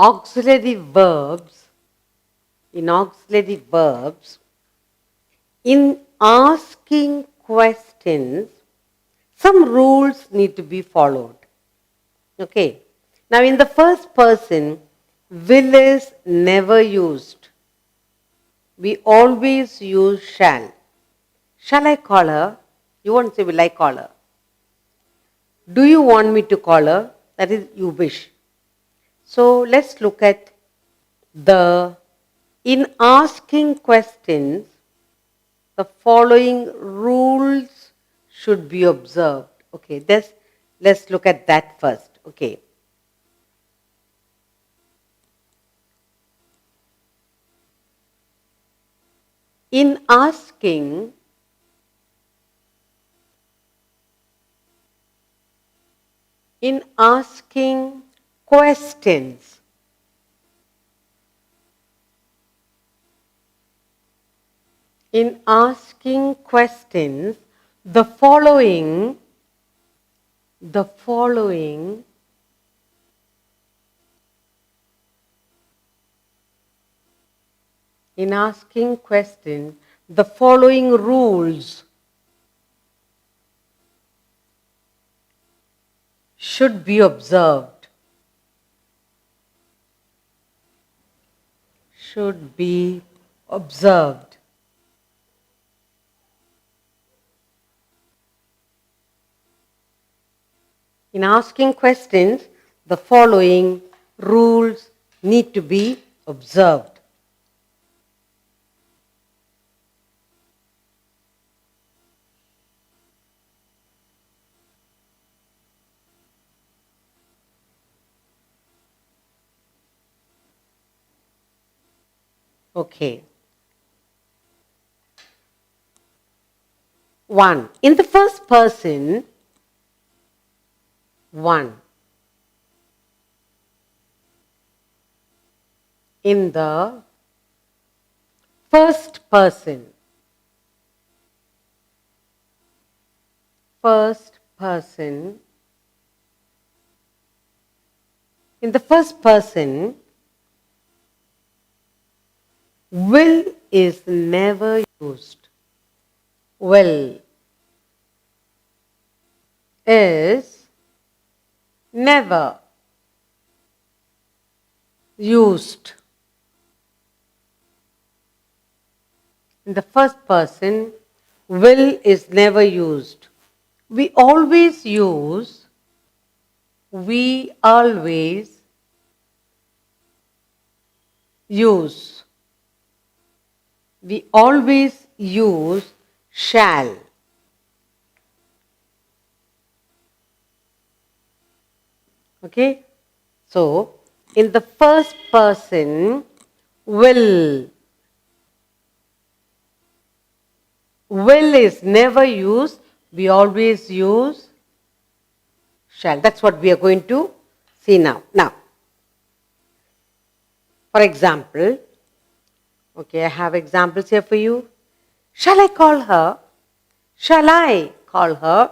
auxiliary verbs, in asking questions, some rules need to be followed. Okay. Now, in the first person, will is never used. We always use shall. Shall I call her? You won't say, will I call her? Do you want me to call her? That is, you wish. So, let's look at in asking questions, the following rules should be observed. Okay, let's look at that first. Okay. In asking questions, the following rules should be observed. In asking questions, the following rules need to be observed. Okay. 1. In the first person, 1. In the first person, in the first person, will is never used. Will is never used. In the first person, will is never used. We always use shall. Okay? So, in the first person, will is never used. We always use shall. That's what we are going to see now. Now, for example, okay, I have examples here for you. Shall I call her? Shall I call her?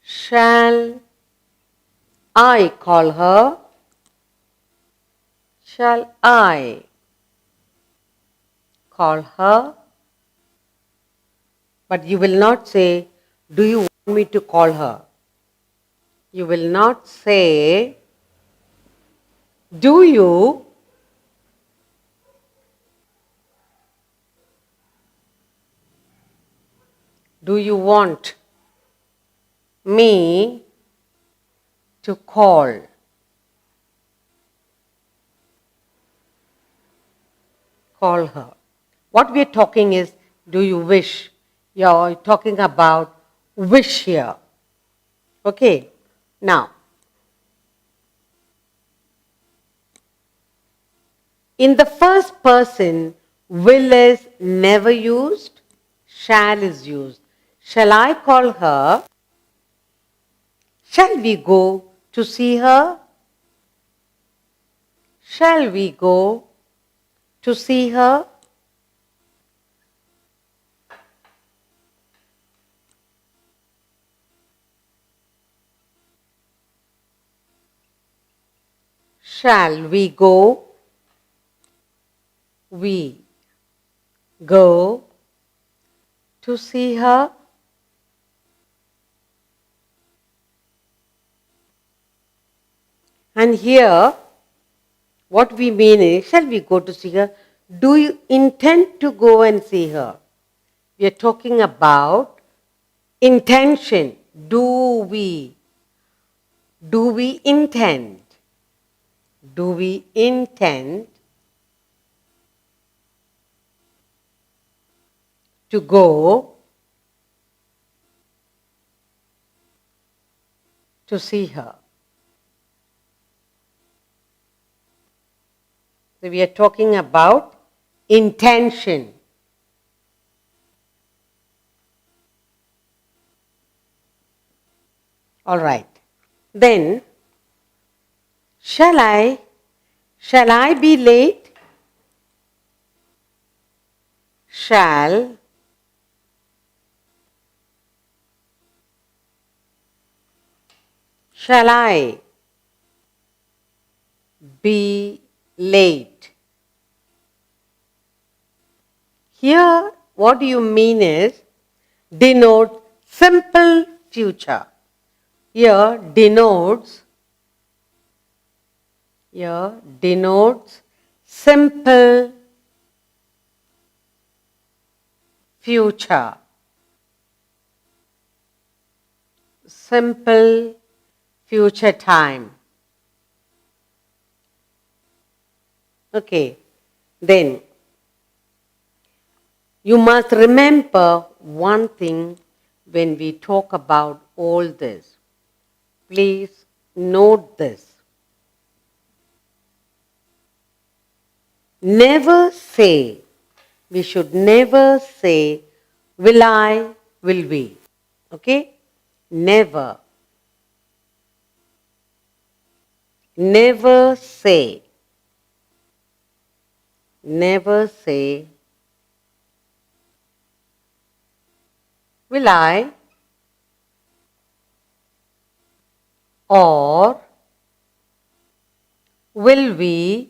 Shall I call her? Shall I call her? But you will not say, do you want me to call her? You will not say, do you? Do you want me to call? Call her. What we are talking is, do you wish? You are talking about wish here. Okay. Now, in the first person, will is never used, shall is used. Shall I call her? Shall we go to see her? Shall we go to see her? Shall we go? We go to see her. And here, what we mean is, shall we go to see her? Do you intend to go and see her? We are talking about intention. Do we intend? Do we intend to go to see her? So we are talking about intention. All right. Then, shall I be late? Shall I be late? Here, what you mean is denote simple future. Here denotes simple future. Simple future time. Okay, then you must remember one thing when we talk about all this. Please note this. Never say, we should never say, will I, will we. Okay? Never. Never say. Never say, will I, or will we.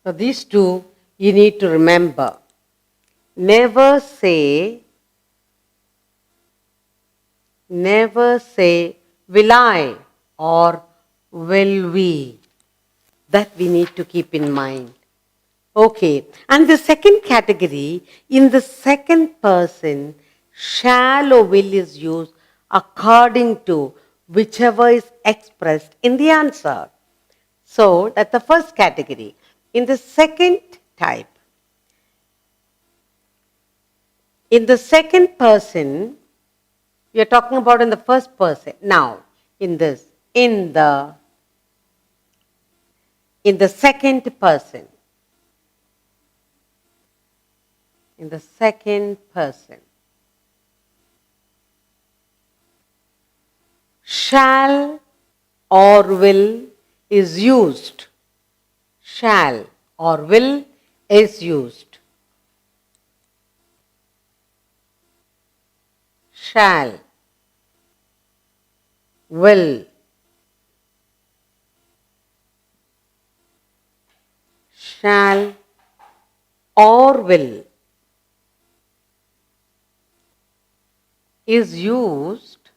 So these two you need to remember. Never say, will I or will we. That we need to keep in mind. Okay, and the second category, in the second person, shall or will is used according to whichever is expressed in the answer. So that's the first category. In the second type, in the second person, we are talking about in the first person. Now, in the second person, in the second person, shall or will is used. Shall or will is used. Shall, will, shall or will is used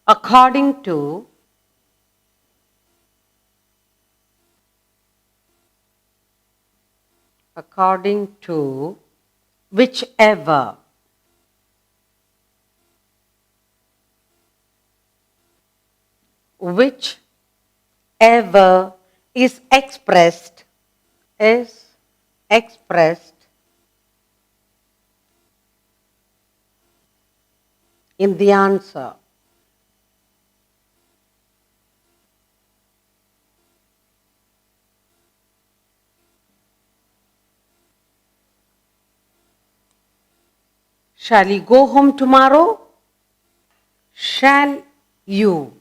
according to whichever is expressed in the answer. Shall you go home tomorrow? Shall you?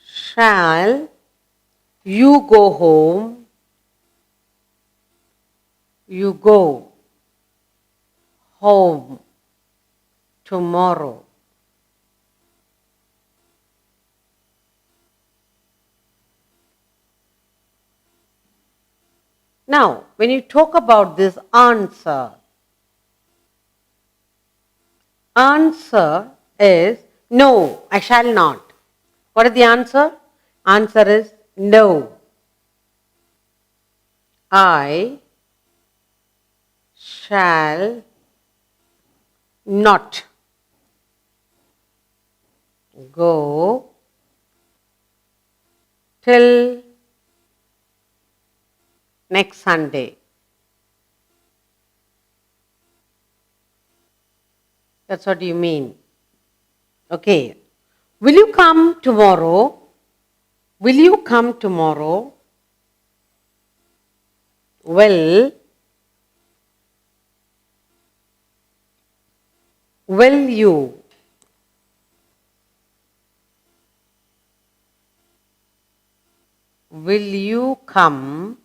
Shall You go home. You go home tomorrow. Now, when you talk about this answer is no, I shall not. What is the answer? Answer is no. I shall not go till next Sunday. That's what you mean. Okay. Will you come tomorrow? Will you come tomorrow? Will you? Will you come?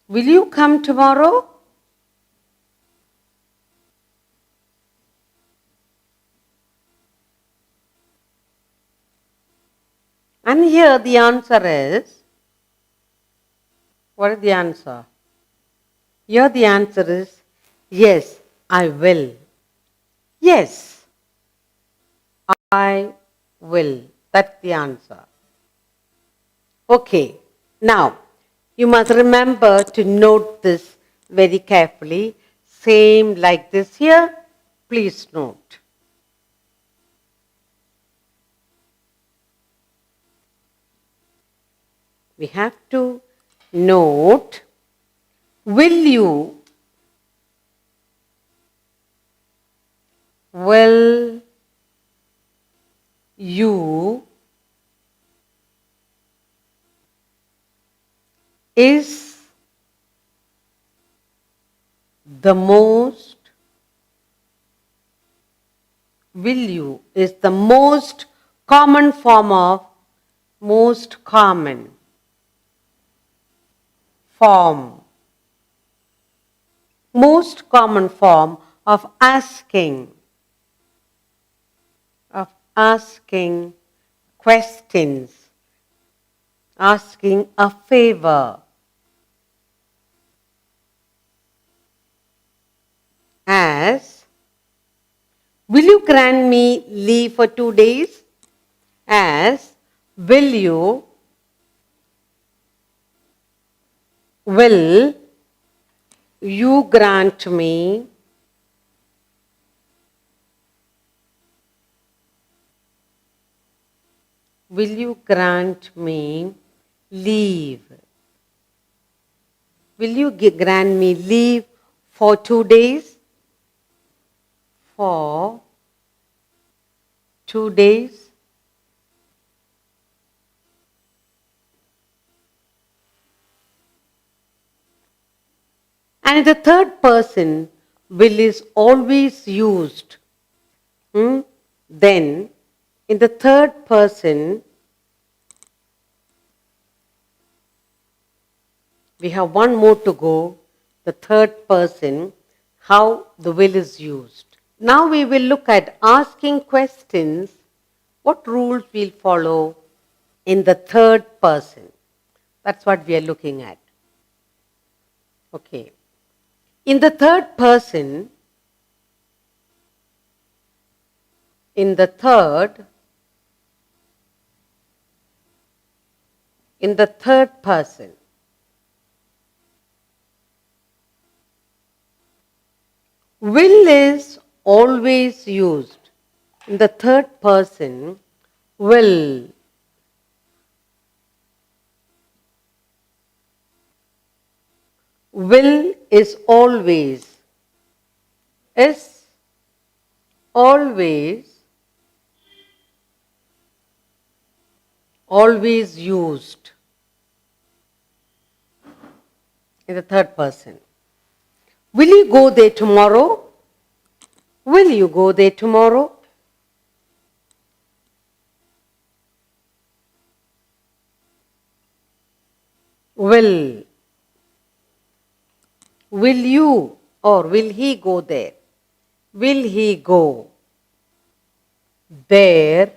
Will you come tomorrow? And here the answer is, what is the answer? Here the answer is, yes, I will. Yes, I will. That's the answer. Okay, now you must remember to note this very carefully. Same like this here. Please note. We have to note, will you, will you is the most, will you is the most common form of, most common form, most common form of asking questions, asking a favor. As, will you grant me leave for 2 days? As, will you grant me leave? Will you grant me leave for 2 days? For 2 days? And the third person, will is always used. Then, in the third person, we have one more to go. The third person, how the will is used. Now we will look at asking questions, what rules we'll follow in the third person. That's what we are looking at. Okay. In the third person, in the third person, will is always used. In the third person, will. Will is always used in the third person. Will you go there tomorrow? Will you go there tomorrow? Will. Will you or will he go there? Will he go there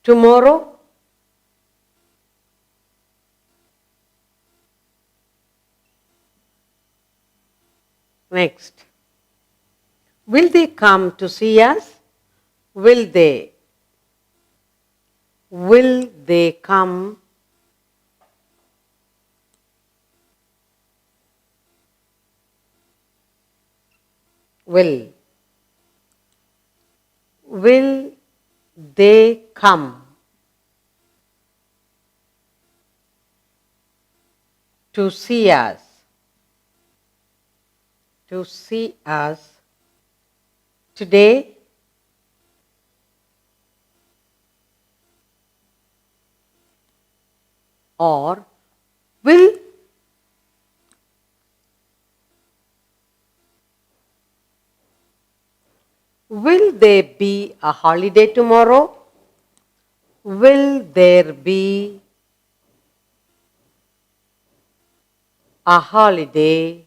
tomorrow? Next. Will they come to see us? Will they? Will they come? Will. Will they come to see us? To see us today? Or will there be a holiday tomorrow? Will there be a holiday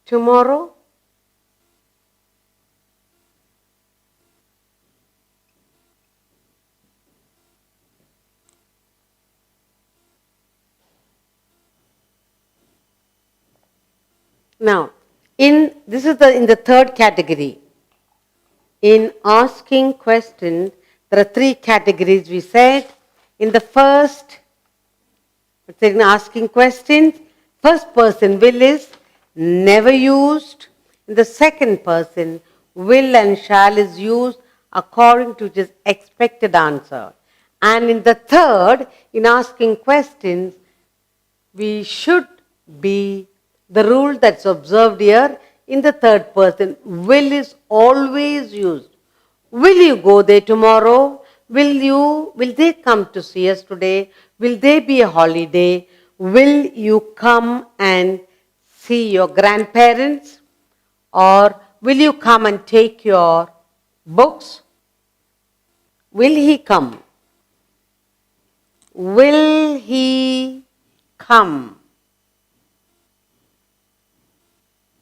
tomorrow? Now, in the third category. In asking questions, there are three categories we said. In the first, in asking questions, first person will is never used. In the second person, will and shall is used according to its expected answer. And in the third, in asking questions, we should be the rule that's observed here in the third person. Will is always used. Will you go there tomorrow? Will they come to see us today? Will there be a holiday? Will you come and see your grandparents? Or will you come and take your books? Will he come? Will he come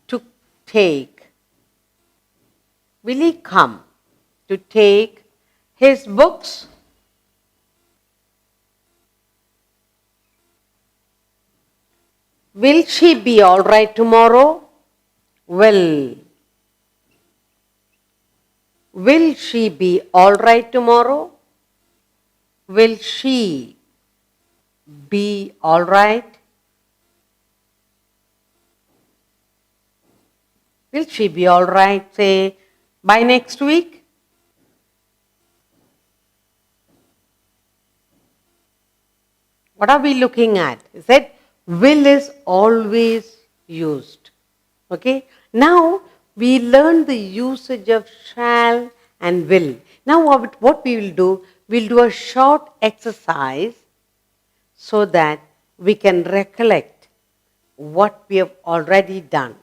to take? Will he come to take his books? Will she be all right tomorrow? Will she be all right tomorrow? Will she be all right? Will she be all right, say, by next week? What are we looking at? Is that will is always used. Okay? Now, we learn the usage of shall and will. Now, what we will do, we'll do a short exercise so that we can recollect what we have already done.